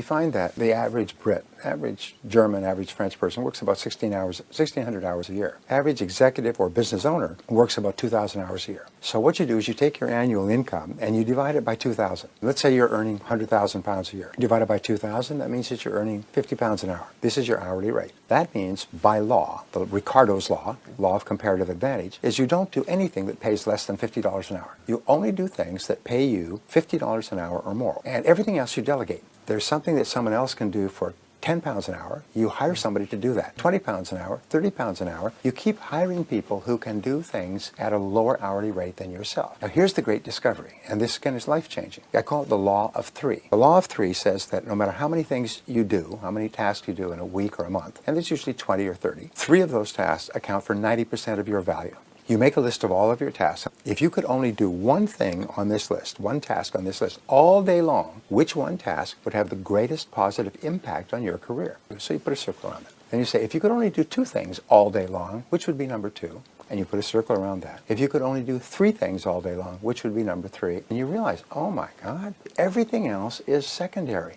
find that the average Brit, average German, average French person works about 1,600 hours a year. Average executive or business owner works about 2,000 hours a year. So what you do is you take your annual income and you divide it by 2,000. Let's say you're earning 100,000 pounds a year. Divided by 2,000, that means that you're earning 50 pounds an hour. This is your hourly rate. That means by law, the Ricardo's law of comparative advantage, is you don't do anything that pays less than $50 an hour. You only do things that pay you $50 an hour or more. And everything else you delegate. There's something that someone else can do for 10 pounds an hour, you hire somebody to do that. 20 pounds an hour, 30 pounds an hour, you keep hiring people who can do things at a lower hourly rate than yourself. Now here's the great discovery, and this again is life-changing. I call it the law of three. The law of three says that no matter how many things you do, how many tasks you do in a week or a month, and there's usually 20 or 30, 3 of those tasks account for 90% of your value. You make a list of all of your tasks. If you could only do one thing on this list, one task on this list, all day long, which one task would have the greatest positive impact on your career? So you put a circle around it. Then you say, if you could only do 2 things all day long, which would be number 2? And you put a circle around that. If you could only do 3 things all day long, which would be number 3? And you realize, oh my God, everything else is secondary.